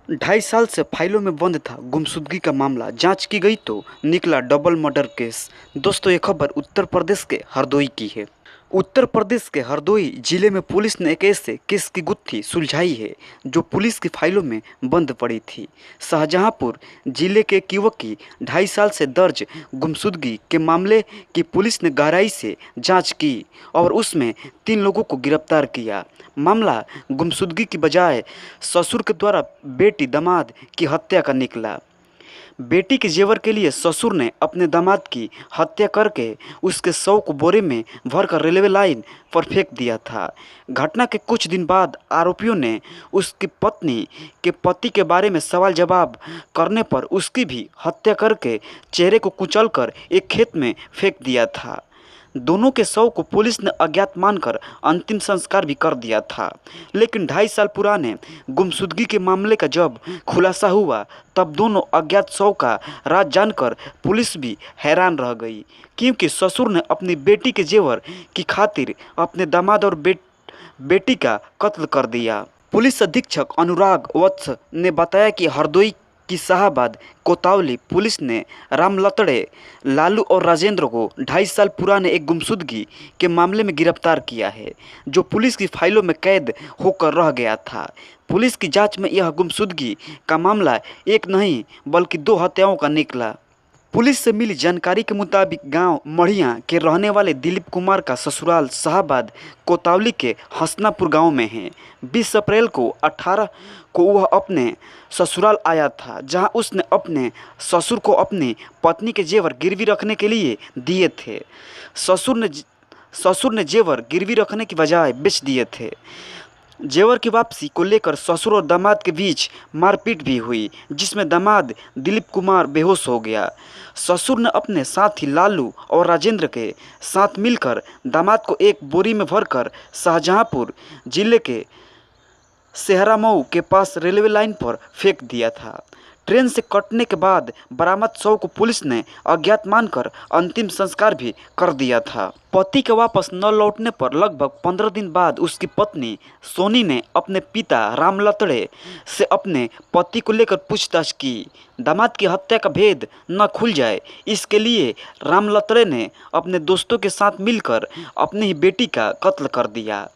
2.5 साल से फाइलों में बंद था गुमशुदगी का मामला। जांच की गई तो निकला डबल मर्डर केस। दोस्तों, ये खबर उत्तर प्रदेश के हरदोई की है। उत्तर प्रदेश के हरदोई जिले में पुलिस ने एक ऐसे केस की गुत्थी सुलझाई है जो पुलिस की फाइलों में बंद पड़ी थी। शाहजहांपुर जिले के एक युवक की 2.5 साल से दर्ज गुमशुदगी के मामले की पुलिस ने गहराई से जांच की और उसमें 3 लोगों को गिरफ्तार किया। मामला गुमशुदगी की बजाय ससुर के द्वारा बेटी दामाद की हत्या का निकला। बेटी के जेवर के लिए ससुर ने अपने दामाद की हत्या करके उसके शव को बोरे में भरकर रेलवे लाइन पर फेंक दिया था। घटना के कुछ दिन बाद आरोपियों ने उसकी पत्नी के पति के बारे में सवाल जवाब करने पर उसकी भी हत्या करके चेहरे को कुचलकर एक खेत में फेंक दिया था। दोनों के शव को पुलिस ने अज्ञात मानकर अंतिम संस्कार भी कर दिया था। लेकिन 2.5 साल पुराने गुमशुदगी के मामले का जब खुलासा हुआ तब दोनों अज्ञात शव का राज जानकर पुलिस भी हैरान रह गई, क्योंकि ससुर ने अपनी बेटी के जेवर की खातिर अपने दामाद और बेटी का कत्ल कर दिया। पुलिस अधीक्षक अनुराग वत्स ने बताया कि हरदोई की शाहबाद कोतवाली पुलिस ने रामलतड़े, लालू और राजेंद्र को 2.5 साल पुराने एक गुमशुदगी के मामले में गिरफ्तार किया है, जो पुलिस की फाइलों में कैद होकर रह गया था। पुलिस की जांच में यह गुमशुदगी का मामला एक नहीं बल्कि 2 हत्याओं का निकला। पुलिस से मिली जानकारी के मुताबिक गांव मढ़िया के रहने वाले दिलीप कुमार का ससुराल शाहबाद कोतवाली के हसनापुर गांव में है। 20 अप्रैल को 18 को वह अपने ससुराल आया था, जहां उसने अपने ससुर को अपनी पत्नी के जेवर गिरवी रखने के लिए दिए थे। ससुर ने जेवर गिरवी रखने की बजाय बेच दिए थे। जेवर की वापसी को लेकर ससुर और दामाद के बीच मारपीट भी हुई, जिसमें दामाद दिलीप कुमार बेहोश हो गया। ससुर ने अपने साथी लालू और राजेंद्र के साथ मिलकर दामाद को एक बोरी में भरकर शाहजहांपुर जिले के सेहरामऊ के पास रेलवे लाइन पर फेंक दिया था। ट्रेन से कटने के बाद बरामद शव को पुलिस ने अज्ञात मानकर अंतिम संस्कार भी कर दिया था। पति के वापस न लौटने पर लगभग 15 दिन बाद उसकी पत्नी सोनी ने अपने पिता रामलतड़े से अपने पति को लेकर पूछताछ की। दामाद की हत्या का भेद न खुल जाए, इसके लिए रामलतड़े ने अपने दोस्तों के साथ मिलकर अपनी ही बेटी का कत्ल कर दिया।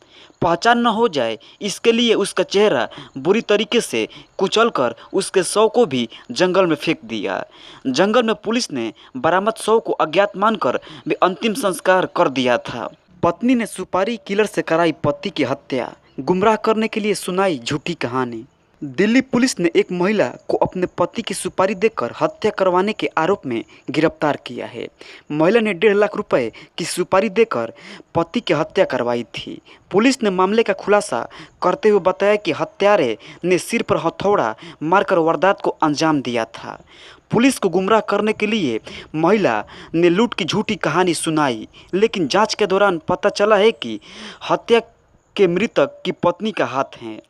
पहचान न हो जाए, इसके लिए उसका चेहरा बुरी तरीके से कुचलकर उसके शव को भी जंगल में फेंक दिया। जंगल में पुलिस ने बरामद शव को अज्ञात मानकर भी अंतिम संस्कार कर दिया था। पत्नी ने सुपारी किलर से कराई पति की हत्या, गुमराह करने के लिए सुनाई झूठी कहानी। दिल्ली पुलिस ने एक महिला को अपने पति की सुपारी देकर हत्या करवाने के आरोप में गिरफ्तार किया है। महिला ने 1.5 लाख रुपए की सुपारी देकर पति की हत्या करवाई थी। पुलिस ने मामले का खुलासा करते हुए बताया कि हत्यारे ने सिर पर हथौड़ा मारकर वारदात को अंजाम दिया था। पुलिस को गुमराह करने के लिए महिला ने लूट की झूठी कहानी सुनाई, लेकिन जांच के दौरान पता चला है कि हत्या के मृतक की पत्नी का हाथ है।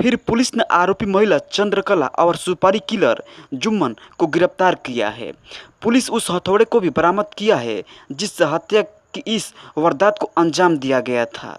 फिर पुलिस ने आरोपी महिला चंद्रकला और सुपारी किलर जुम्मन को गिरफ्तार किया है। पुलिस उस हथौड़े को भी बरामद किया है जिससे हत्या की इस वारदात को अंजाम दिया गया था।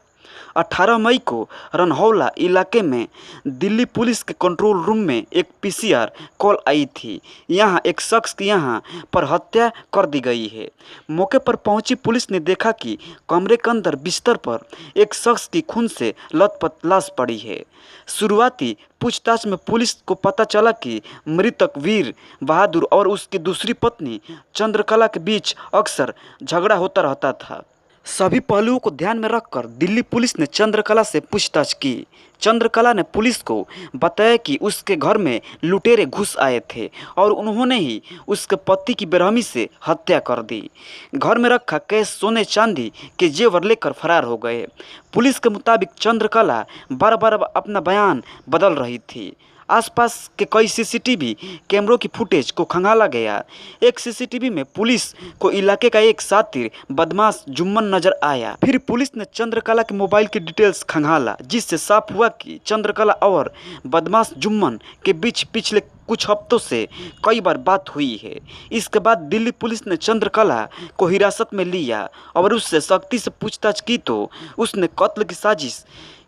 18 मई को रनहौला इलाके में दिल्ली पुलिस के कंट्रोल रूम में एक पीसीआर कॉल आई थी। यहां एक शख्स की यहां पर हत्या कर दी गई है। मौके पर पहुंची पुलिस ने देखा कि कमरे के अंदर बिस्तर पर एक शख्स की खून से लथपथ लाश पड़ी है। शुरुआती पूछताछ में पुलिस को पता चला कि मृतक वीर बहादुर और उसकी दूसरी पत्नी चंद्रकला के बीच अक्सर झगड़ा होता रहता था। सभी पहलुओं को ध्यान में रखकर दिल्ली पुलिस ने चंद्रकला से पूछताछ की। चंद्रकला ने पुलिस को बताया कि उसके घर में लुटेरे घुस आए थे और उन्होंने ही उसके पति की बेरहमी से हत्या कर दी। घर में रखा कैश सोने चांदी के जेवर लेकर फरार हो गए। पुलिस के मुताबिक चंद्रकला बार बार अपना बयान बदल रही थी। आसपास के कई सीसीटीवी कैमरों की फुटेज को खंगाला गया। एक सीसीटीवी में पुलिस को इलाके का एक शातिर बदमाश जुम्मन नजर आया। फिर पुलिस ने चंद्रकला के मोबाइल की डिटेल्स खंगाला, जिससे साफ हुआ कि चंद्रकला और बदमाश जुम्मन के बीच पिछले कुछ हफ्तों से कई बार बात हुई है। इसके बाद दिल्ली पुलिस ने चंद्रकला को हिरासत में लिया और उससे सख्ती से पूछताछ की तो उसने कत्ल की साजिश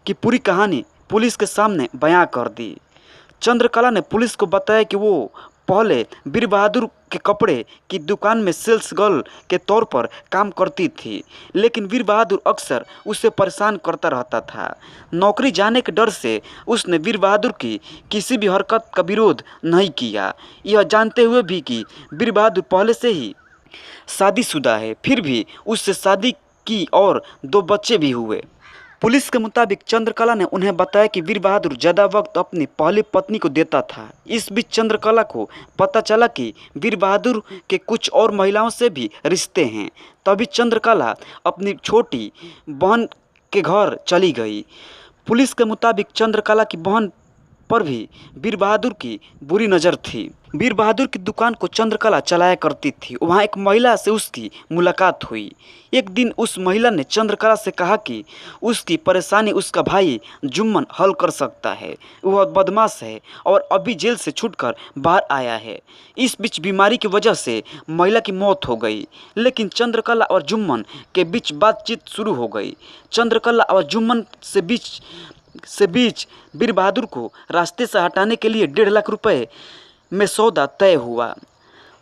की पूरी कहानी पुलिस के सामने बयां कर दी। चंद्रकला ने पुलिस को बताया कि वो पहले वीर बहादुर के कपड़े की दुकान में सेल्स गर्ल के तौर पर काम करती थी, लेकिन वीर बहादुर अक्सर उसे परेशान करता रहता था। नौकरी जाने के डर से उसने वीर बहादुर की किसी भी हरकत का विरोध नहीं किया, यह जानते हुए भी कि वीर बहादुर पहले से ही शादीशुदा है। फिर भी उससे शादी की और 2 बच्चे भी हुए। पुलिस के मुताबिक चंद्रकला ने उन्हें बताया कि वीर बहादुर ज़्यादा वक्त अपनी पहली पत्नी को देता था। इस बीच चंद्रकला को पता चला कि वीर बहादुर के कुछ और महिलाओं से भी रिश्ते हैं। तभी चंद्रकला अपनी छोटी बहन के घर चली गई। पुलिस के मुताबिक चंद्रकला की बहन पर भी वीर बहादुर की बुरी नज़र थी। वीर बहादुर की दुकान को चंद्रकला चलाया करती थी। वहाँ एक महिला से उसकी मुलाकात हुई। एक दिन उस महिला ने चंद्रकला से कहा कि उसकी परेशानी उसका भाई जुम्मन हल कर सकता है। वह बदमाश है और अभी जेल से छूटकर बाहर आया है। इस बीच बीमारी की वजह से महिला की मौत हो गई, लेकिन चंद्रकला और जुम्मन के बीच बातचीत शुरू हो गई। चंद्रकला और जुम्मन से बीच वीर बहादुर को रास्ते से हटाने के लिए 1.5 लाख रुपए में सौदा तय हुआ।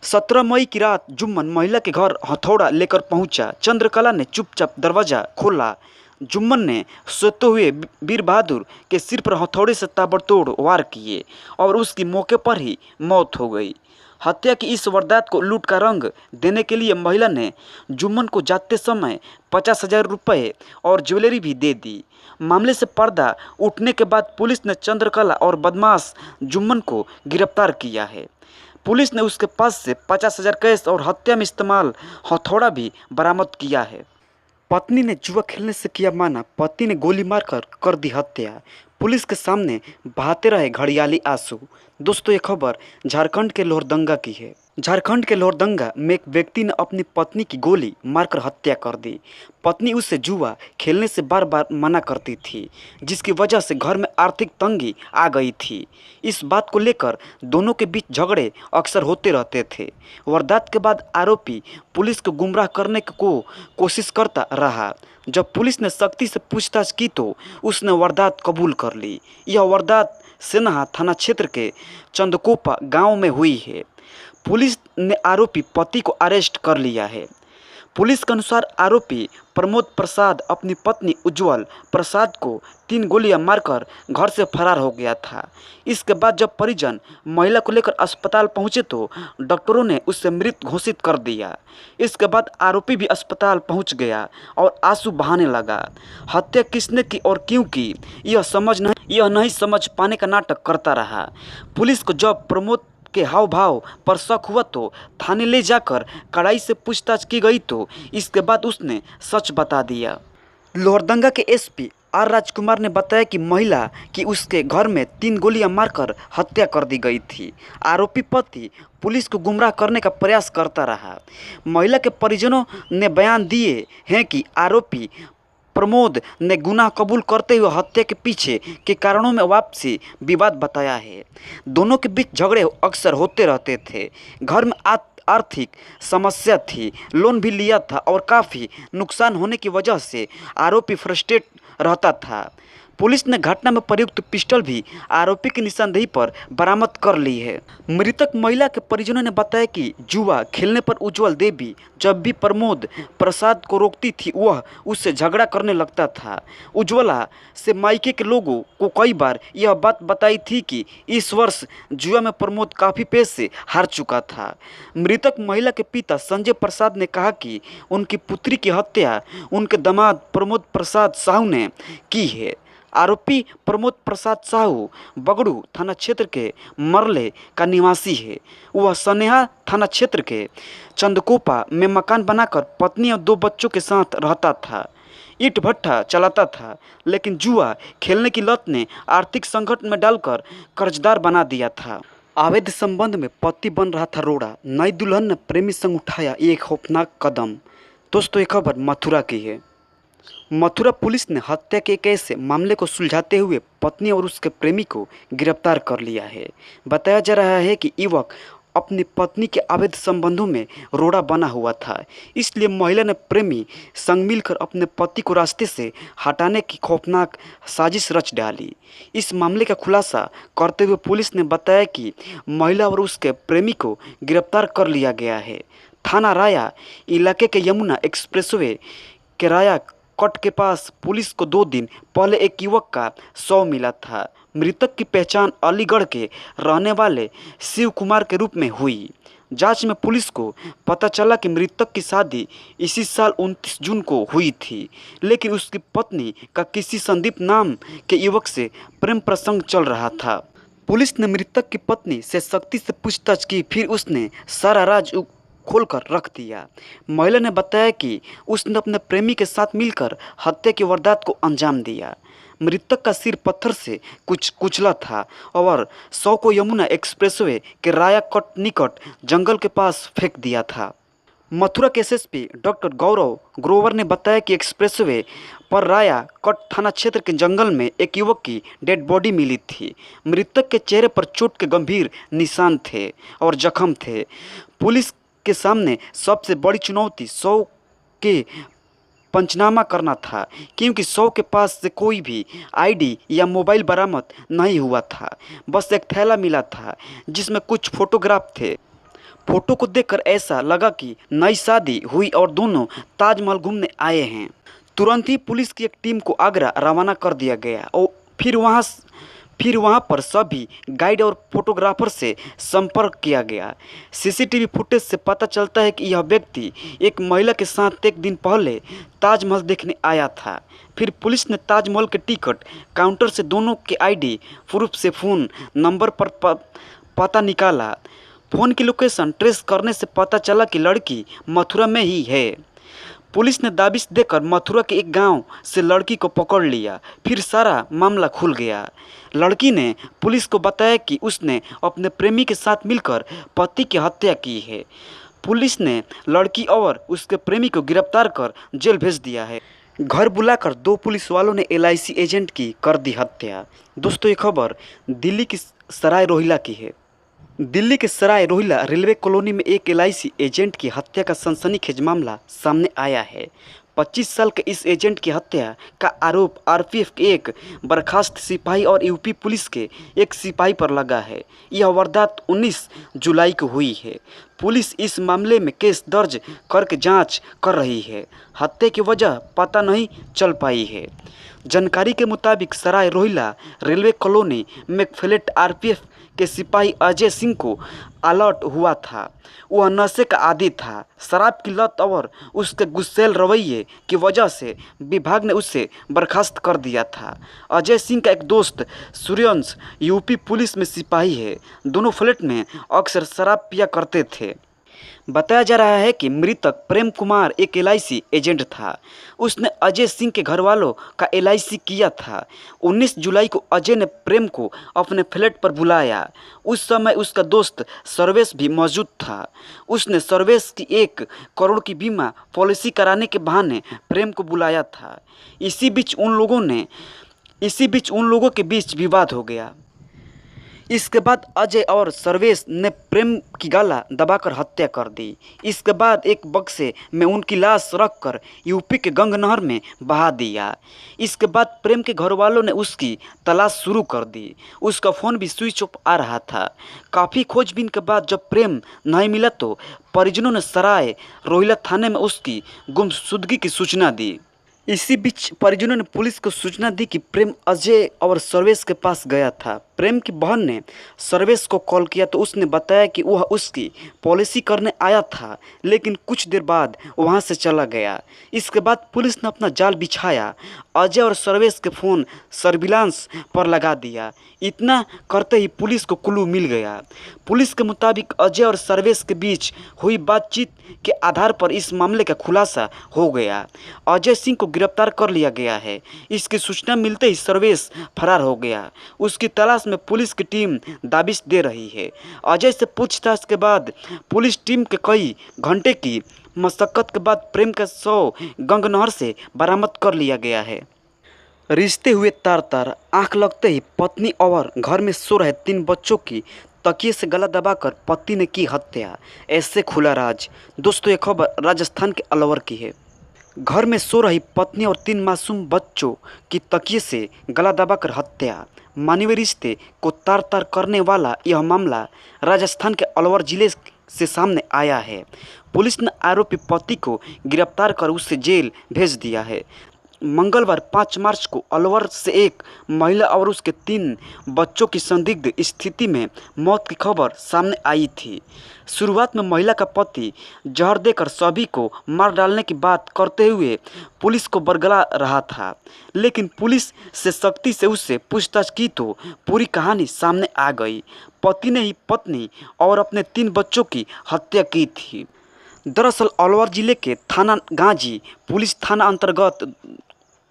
17 मई की रात जुम्मन महिला के घर हथौड़ा लेकर पहुंचा। चंद्रकला ने चुपचाप दरवाज़ा खोला। जुम्मन ने सोते हुए वीर बहादुर के सिर पर हथौड़े से ताबड़तोड़ वार किए और उसकी मौके पर ही मौत हो गई। हत्या की इस वारदात को लूट का रंग देने के लिए महिला ने जुम्मन को जाते समय 50,000 रुपये और ज्वेलरी भी दे दी। मामले से पर्दा उठने के बाद पुलिस ने चंद्रकला और बदमाश जुम्मन को गिरफ्तार किया है। पुलिस ने उसके पास से 50,000 कैश और हत्या में इस्तेमाल हथौड़ा भी बरामद किया है। पत्नी ने जुआ खेलने से किया माना, पति ने गोली मारकर कर दी हत्या। पुलिस के सामने बहाते रहे घड़ियाली आंसू। दोस्तों, ये खबर झारखंड के लोहरदंगा की है। झारखंड के लोहरदंगा में एक व्यक्ति ने अपनी पत्नी की गोली मारकर हत्या कर दी। पत्नी उससे जुआ खेलने से बार बार मना करती थी, जिसकी वजह से घर में आर्थिक तंगी आ गई थी। इस बात को लेकर दोनों के बीच झगड़े अक्सर होते रहते थे। वारदात के बाद आरोपी पुलिस को गुमराह करने को कोशिश करता रहा। जब पुलिस ने सख्ती से पूछताछ की तो उसने वारदात कबूल कर ली। यह वारदात सेनहा थाना क्षेत्र के चंदकोपा गांव में हुई है। पुलिस ने आरोपी पति को अरेस्ट कर लिया है। पुलिस के अनुसार आरोपी प्रमोद प्रसाद अपनी पत्नी उज्जवल प्रसाद को 3 गोलियां मारकर घर से फरार हो गया था। इसके बाद जब परिजन महिला को लेकर अस्पताल पहुंचे तो डॉक्टरों ने उसे मृत घोषित कर दिया। इसके बाद आरोपी भी अस्पताल पहुंच गया और आंसू बहाने लगा। हत्या किसने की और क्यों की, यह नहीं समझ पाने का नाटक करता रहा। पुलिस को जब प्रमोद के हाव भाव पर शक हुआ तो थाने ले जाकर कड़ाई से पूछताछ की गई तो इसके बाद उसने सच बता दिया। लोहरदंगा के एसपी आर राजकुमार ने बताया कि महिला की उसके घर में 3 गोलियां मारकर हत्या कर दी गई थी। आरोपी पति पुलिस को गुमराह करने का प्रयास करता रहा। महिला के परिजनों ने बयान दिए हैं कि आरोपी प्रमोद ने गुनाह कबूल करते हुए हत्या के पीछे के कारणों में वापसी विवाद बताया है। दोनों के बीच झगड़े अक्सर होते रहते थे। घर में आर्थिक समस्या थी, लोन भी लिया था और काफ़ी नुकसान होने की वजह से आरोपी फ्रस्ट्रेट रहता था। पुलिस ने घटना में प्रयुक्त पिस्टल भी आरोपी की निशानदेही पर बरामद कर ली है। मृतक महिला के परिजनों ने बताया कि जुआ खेलने पर उज्जवल देवी जब भी प्रमोद प्रसाद को रोकती थी वह उससे झगड़ा करने लगता था। उज्ज्वला से मायके के लोगों को कई बार यह बात बताई थी कि इस वर्ष जुआ में प्रमोद काफ़ी पैसे हार चुका था। मृतक महिला के पिता संजय प्रसाद ने कहा कि उनकी पुत्री की हत्या उनके दामाद प्रमोद प्रसाद साहू ने की है। आरोपी प्रमोद प्रसाद साहू बगड़ू थाना क्षेत्र के मरले का निवासी है। वह सनेहा थाना क्षेत्र के चंदकोपा में मकान बनाकर पत्नी और 2 बच्चों के साथ रहता था। ईंट भट्ठा चलाता था, लेकिन जुआ खेलने की लत ने आर्थिक संकट में डालकर कर्जदार बना दिया था। अवैध संबंध में पति बन रहा था रोड़ा, नई दुल्हन ने प्रेमी संग उठाया एक खौफनाक कदम। दोस्तों, ये खबर मथुरा की है। मथुरा पुलिस ने हत्या के एक ऐसे मामले को सुलझाते हुए पत्नी और उसके प्रेमी को गिरफ्तार कर लिया है। बताया जा रहा है कि युवक अपनी पत्नी के अवैध संबंधों में रोड़ा बना हुआ था। इसलिए महिला ने प्रेमी संग मिलकर अपने पति को रास्ते से हटाने की खौफनाक साजिश रच डाली। इस मामले का खुलासा करते हुए पुलिस ने बताया कि महिला और उसके प्रेमी को गिरफ्तार कर लिया गया है। थाना राया इलाके के यमुना एक्सप्रेसवे के राया कट के पास पुलिस को 2 दिन पहले एक युवक का शव मिला था। मृतक की पहचान अलीगढ़ के रहने वाले शिव कुमार के रूप में हुई। जांच में पुलिस को पता चला कि मृतक की शादी इसी साल 29 जून को हुई थी, लेकिन उसकी पत्नी का किसी संदीप नाम के युवक से प्रेम प्रसंग चल रहा था। पुलिस ने मृतक की पत्नी से सख्ती से पूछताछ की, फिर उसने सारा राज खोलकर रख दिया। महिला ने बताया कि उसने अपने प्रेमी के साथ मिलकर हत्या की वारदात को अंजाम दिया। मृतक का सिर पत्थर से कुचला था और शव को यमुना एक्सप्रेसवे के राया कट निकट जंगल के पास फेंक दिया था। मथुरा के एसएसपी डॉक्टर गौरव ग्रोवर ने बताया कि एक्सप्रेसवे पर राया कट थाना क्षेत्र के जंगल में एक युवक की डेड बॉडी मिली थी। मृतक के चेहरे पर चोट के गंभीर निशान थे और जख्म थे। पुलिस के सामने सबसे बड़ी चुनौती शव के पंचनामा करना था, क्योंकि शव के पास से कोई भी आईडी या मोबाइल बरामद नहीं हुआ था। बस एक थैला मिला था जिसमें कुछ फोटोग्राफ थे। फोटो को देखकर ऐसा लगा कि नई शादी हुई और दोनों ताजमहल घूमने आए हैं। तुरंत ही पुलिस की एक टीम को आगरा रवाना कर दिया गया और फिर वहां पर सभी गाइड और फोटोग्राफर से संपर्क किया गया। सीसीटीवी फुटेज से पता चलता है कि यह व्यक्ति एक महिला के साथ एक दिन पहले ताजमहल देखने आया था। फिर पुलिस ने ताजमहल के टिकट काउंटर से दोनों के आईडी प्रूफ से फ़ोन नंबर पर पता निकाला। फ़ोन की लोकेशन ट्रेस करने से पता चला कि लड़की मथुरा में ही है। पुलिस ने दाबिश देकर मथुरा के एक गांव से लड़की को पकड़ लिया। फिर सारा मामला खुल गया। लड़की ने पुलिस को बताया कि उसने अपने प्रेमी के साथ मिलकर पति की हत्या की है। पुलिस ने लड़की और उसके प्रेमी को गिरफ्तार कर जेल भेज दिया है। घर बुलाकर 2 पुलिस वालों ने LIC एजेंट की कर दी हत्या। दोस्तों, ये खबर दिल्ली की सराय रोहिला की है। दिल्ली के सराय रोहिला रेलवे कॉलोनी में एक LIC एजेंट की हत्या का सनसनीखेज मामला सामने आया है। 25 साल के इस एजेंट की हत्या का आरोप RPF के एक बर्खास्त सिपाही और यूपी पुलिस के एक सिपाही पर लगा है। यह वारदात 19 जुलाई को हुई है। पुलिस इस मामले में केस दर्ज करके जांच कर रही है। हत्या की वजह पता नहीं चल पाई है। जानकारी के मुताबिक सराय रोहिला रेलवे कॉलोनी में फ्लैट RPF के सिपाही अजय सिंह को अलर्ट हुआ था। वह नशे का आदी था। शराब की लत और उसके गुस्सैल रवैये की वजह से विभाग ने उसे बर्खास्त कर दिया था। अजय सिंह का एक दोस्त सूर्यवंश यूपी पुलिस में सिपाही है। दोनों फ्लैट में अक्सर शराब पिया करते थे। बताया जा रहा है कि मृतक प्रेम कुमार एक LIC एजेंट था। उसने अजय सिंह के घर वालों का LIC किया था। 19 जुलाई को अजय ने प्रेम को अपने फ्लैट पर बुलाया। उस समय उसका दोस्त सर्वेश भी मौजूद था। उसने सर्वेश की 1 करोड़ की बीमा पॉलिसी कराने के बहाने प्रेम को बुलाया था। इसी बीच उन लोगों के बीच विवाद हो गया। इसके बाद अजय और सर्वेश ने प्रेम की गला दबाकर हत्या कर दी। इसके बाद एक बक्से में उनकी लाश रखकर यूपी के गंगा नहर में बहा दिया। इसके बाद प्रेम के घर वालों ने उसकी तलाश शुरू कर दी। उसका फ़ोन भी स्विच ऑफ आ रहा था। काफ़ी खोजबीन के बाद जब प्रेम नहीं मिला तो परिजनों ने सराय रोहिला थाने में उसकी गुमशुदगी की सूचना दी। इसी बीच परिजनों ने पुलिस को सूचना दी कि प्रेम अजय और सर्वेश के पास गया था। प्रेम की बहन ने सर्वेश को कॉल किया तो उसने बताया कि वह उसकी पॉलिसी करने आया था, लेकिन कुछ देर बाद वहां से चला गया। इसके बाद पुलिस ने अपना जाल बिछाया। अजय और सर्वेश के फ़ोन सर्विलांस पर लगा दिया। इतना करते ही पुलिस को क्लू मिल गया। पुलिस के मुताबिक अजय और सर्वेश के बीच हुई बातचीत के आधार पर इस मामले का खुलासा हो गया। अजय सिंह को गिरफ्तार कर लिया गया है। इसकी सूचना मिलते ही सर्वेश फरार हो गया। उसकी तलाश में पुलिस की टीम दाबिश दे रही है। अजय से पूछताछ के बाद पुलिस टीम के कई घंटे की मशक्कत के बाद प्रेम का शव गंगा नहर से बरामद कर लिया गया है। रिश्ते हुए तार तार, आंख लगते ही पत्नी और घर में सो रहे 3 बच्चों की तकिए से गला दबाकर पति ने की हत्या। ऐसे खुला राज। दोस्तों, ये खबर राजस्थान के अलवर की है। घर में सो रही पत्नी और 3 मासूम बच्चों की तकिए से गला दबाकर हत्या। मानवीय रिश्ते को तार तार करने वाला यह मामला राजस्थान के अलवर जिले से सामने आया है। पुलिस ने आरोपी पति को गिरफ्तार कर उसे जेल भेज दिया है। मंगलवार 5 मार्च को अलवर से एक महिला और उसके 3 बच्चों की संदिग्ध स्थिति में मौत की खबर सामने आई थी। शुरुआत में महिला का पति जहर देकर सभी को मार डालने की बात करते हुए पुलिस को बरगला रहा था, लेकिन पुलिस से सख्ती से उससे पूछताछ की तो पूरी कहानी सामने आ गई। पति ने ही पत्नी और अपने 3 बच्चों की हत्या की थी। दरअसल अलवर जिले के थाना गांजी पुलिस थाना अंतर्गत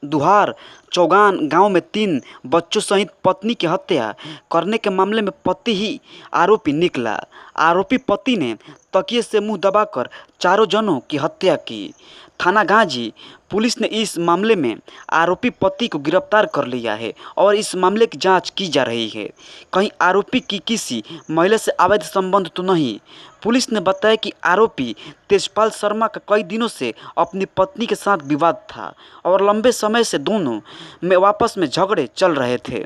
दुहार चौगान गांव में 3 बच्चों सहित पत्नी की हत्या करने के मामले में पति ही आरोपी निकला। आरोपी पति ने तकिए से मुंह दबाकर चारों जनों की हत्या की। थाना गांजी पुलिस ने इस मामले में आरोपी पति को गिरफ्तार कर लिया है और इस मामले की जांच की जा रही है। कहीं आरोपी की किसी महिला से अवैध संबंध तो नहीं। पुलिस ने बताया कि आरोपी तेजपाल शर्मा का कई दिनों से अपनी पत्नी के साथ विवाद था और लंबे समय से दोनों में आपस में झगड़े चल रहे थे।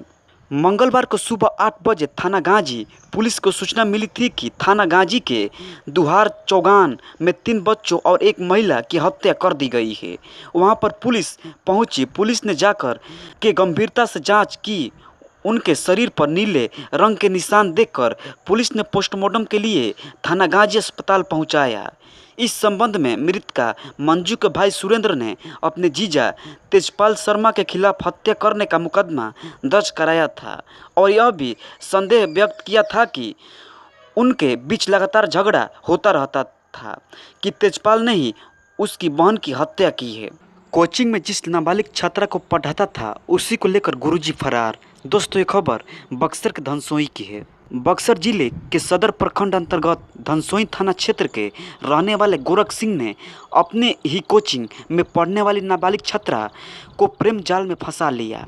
मंगलवार को सुबह 8 बजे थाना गांजी पुलिस को सूचना मिली थी कि थाना गांजी के दुहार चौगान में 3 बच्चों और एक महिला की हत्या कर दी गई है। वहां पर पुलिस पहुंची। पुलिस ने जाकर के गंभीरता से जांच की। उनके शरीर पर नीले रंग के निशान देखकर पुलिस ने पोस्टमार्टम के लिए थाना गांजी अस्पताल पहुंचाया। इस संबंध में मृतका मंजू के भाई सुरेंद्र ने अपने जीजा तेजपाल शर्मा के खिलाफ हत्या करने का मुकदमा दर्ज कराया था और यह भी संदेह व्यक्त किया था कि उनके बीच लगातार झगड़ा होता रहता था कि तेजपाल ने ही उसकी बहन की हत्या की है। कोचिंग में जिस नाबालिग छात्रा को पढ़ाता था उसी को लेकर गुरुजी फरार। दोस्तों, ये खबर बक्सर के धनसोई की है। बक्सर जिले के सदर प्रखंड अंतर्गत धनसोई थाना क्षेत्र के रहने वाले गोरख सिंह ने अपने ही कोचिंग में पढ़ने वाली नाबालिग छात्रा को प्रेम जाल में फंसा लिया।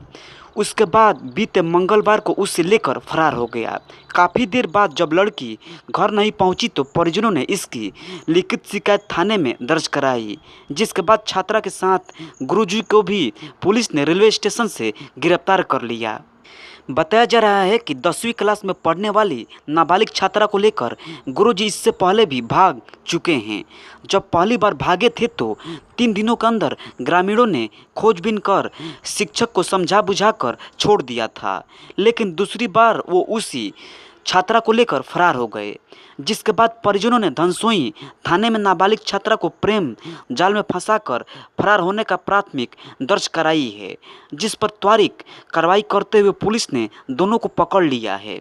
उसके बाद बीते मंगलवार को उसे लेकर फरार हो गया। काफ़ी देर बाद जब लड़की घर नहीं पहुंची तो परिजनों ने इसकी लिखित शिकायत थाने में दर्ज कराई, जिसके बाद छात्रा के साथ गुरुजी को भी पुलिस ने रेलवे स्टेशन से गिरफ्तार कर लिया। बताया जा रहा है कि 10वीं क्लास में पढ़ने वाली नाबालिग छात्रा को लेकर गुरुजी इससे पहले भी भाग चुके हैं। जब पहली बार भागे थे तो 3 दिनों के अंदर ग्रामीणों ने खोजबीन कर शिक्षक को समझा बुझाकर छोड़ दिया था, लेकिन दूसरी बार वो उसी छात्रा को लेकर फरार हो गए, जिसके बाद परिजनों ने धनसोई थाने में नाबालिग छात्रा को प्रेम जाल में फंसाकर फरार होने का प्राथमिक दर्ज कराई है, जिस पर त्वरित कार्रवाई करते हुए पुलिस ने दोनों को पकड़ लिया है।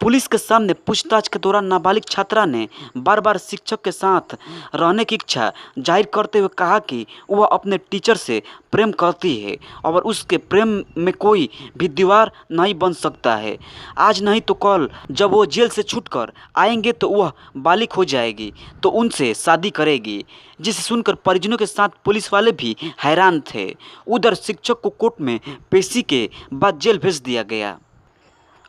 पुलिस के सामने पूछताछ के दौरान नाबालिग छात्रा ने बार बार शिक्षक के साथ रहने की इच्छा जाहिर करते हुए कहा कि वह अपने टीचर से प्रेम करती है और उसके प्रेम में कोई भी दीवार नहीं बन सकता है। आज नहीं तो कल जब वो जेल से छूटकर आएंगे तो वह बालिग हो जाएगी तो उनसे शादी करेगी, जिसे सुनकर परिजनों के साथ पुलिस वाले भी हैरान थे। उधर शिक्षक को कोर्ट में पेशी के बाद जेल भेज दिया गया।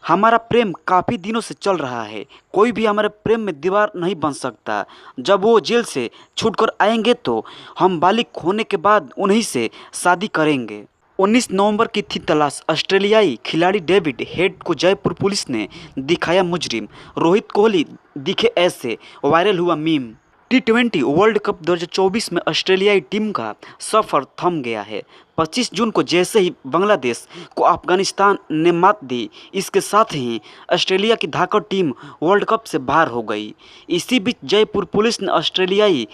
हमारा प्रेम काफ़ी दिनों से चल रहा है, कोई भी हमारे प्रेम में दीवार नहीं बन सकता। जब वो जेल से छूटकर आएंगे तो हम बालिग होने के बाद उन्हीं से शादी करेंगे। 19 नवंबर की थी तलाश। ऑस्ट्रेलियाई खिलाड़ी डेविड हेड को जयपुर पुलिस ने दिखाया मुजरिम। रोहित कोहली दिखे ऐसे, वायरल हुआ मीम। T20 वर्ल्ड कप 2024 में ऑस्ट्रेलियाई टीम का सफर थम गया है। 25 जून को जैसे ही बांग्लादेश को अफगानिस्तान ने मात दी, इसके साथ ही ऑस्ट्रेलिया की धाकड़ टीम वर्ल्ड कप से बाहर हो गई। इसी बीच जयपुर पुलिस ने ऑस्ट्रेलियाई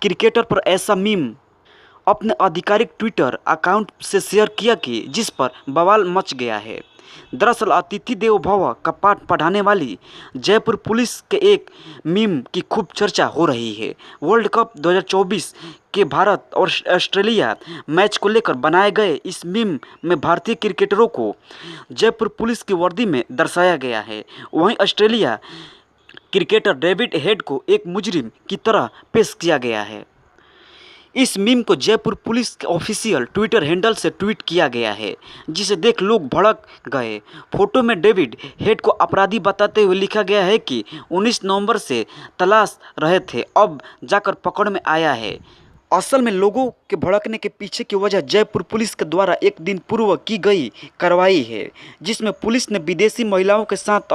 क्रिकेटर पर ऐसा मीम अपने आधिकारिक ट्विटर अकाउंट से शेयर किया कि जिस पर बवाल मच गया है। दरअसल अतिथि देवो भव का पाठ पढ़ाने वाली जयपुर पुलिस के एक मीम की खूब चर्चा हो रही है। वर्ल्ड कप 2024 के भारत और ऑस्ट्रेलिया मैच को लेकर बनाए गए इस मीम में भारतीय क्रिकेटरों को जयपुर पुलिस की वर्दी में दर्शाया गया है। वहीं ऑस्ट्रेलिया क्रिकेटर डेविड हेड को एक मुजरिम की तरह पेश किया गया है। इस मीम को जयपुर पुलिस के ऑफिशियल ट्विटर हैंडल से ट्वीट किया गया है, जिसे देख लोग भड़क गए। फोटो में डेविड हेड को अपराधी बताते हुए लिखा गया है कि 19 नवंबर से तलाश रहे थे, अब जाकर पकड़ में आया है। असल में लोगों के भड़कने के पीछे की वजह जयपुर पुलिस के द्वारा एक दिन पूर्व की गई कार्रवाई है, जिसमें पुलिस ने विदेशी महिलाओं के साथ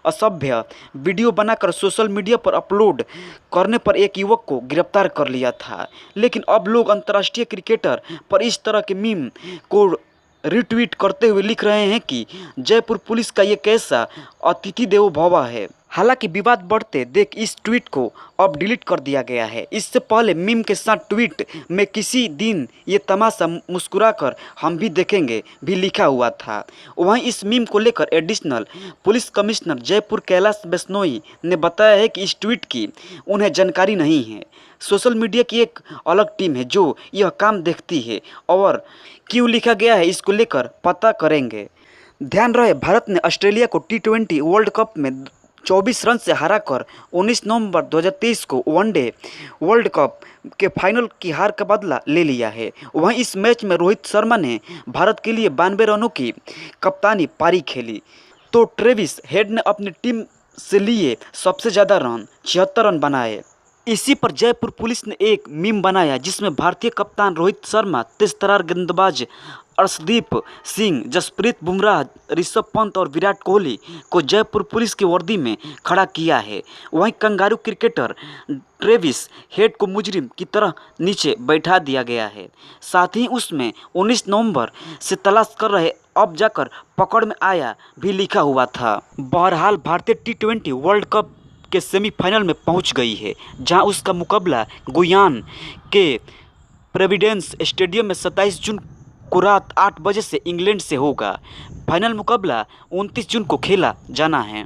असभ्य वीडियो बनाकर सोशल मीडिया पर अपलोड करने पर एक युवक को गिरफ्तार कर लिया था। लेकिन अब लोग अंतर्राष्ट्रीय क्रिकेटर पर इस तरह के मीम को रिट्वीट करते हुए लिख रहे हैं कि जयपुर पुलिस का ये कैसा अतिथि देवो भव है। हालांकि विवाद बढ़ते देख इस ट्वीट को अब डिलीट कर दिया गया है। इससे पहले मीम के साथ ट्वीट में किसी दिन ये तमाशा मुस्कुराकर हम भी देखेंगे भी लिखा हुआ था। वहीं इस मीम को लेकर additional police commissioner Jaipur Kailash Bishnoi ने बताया है कि इस ट्वीट की उन्हें जानकारी नहीं है। सोशल मीडिया की एक अलग टीम है जो यह काम देखती है और क्यों लिखा गया है इसको लेकर पता करेंगे। ध्यान रहे, भारत ने ऑस्ट्रेलिया को T20 वर्ल्ड कप में 24 रन से हराकर 19 नवंबर 2023 को वनडे वर्ल्ड कप के फाइनल की हार का बदला ले लिया है। वहीं इस मैच में रोहित शर्मा ने भारत के लिए 92 रनों की कप्तानी पारी खेली, तो ट्रेविस हेड ने अपनी टीम से लिए सबसे ज़्यादा रन 76 रन बनाए। इसी पर जयपुर पुलिस ने एक मीम बनाया जिसमें भारतीय कप्तान रोहित शर्मा, तेज तर्रार गेंदबाज अर्शदीप सिंह, जसप्रीत बुमराह, ऋषभ पंत और विराट कोहली को जयपुर पुलिस की वर्दी में खड़ा किया है। वहीं कंगारू क्रिकेटर ट्रेविस हेड को मुजरिम की तरह नीचे बैठा दिया गया है। साथ ही उसमें 19 नवंबर से तलाश कर रहे, अब जाकर पकड़ में आया भी लिखा हुआ था। बहरहाल भारतीय T20 वर्ल्ड कप के सेमीफाइनल में पहुंच गई है, जहां उसका मुकाबला गुयाना के प्रोविडेंस स्टेडियम में 27 जून को रात 8 बजे से इंग्लैंड से होगा। फाइनल मुकाबला 29 जून को खेला जाना है।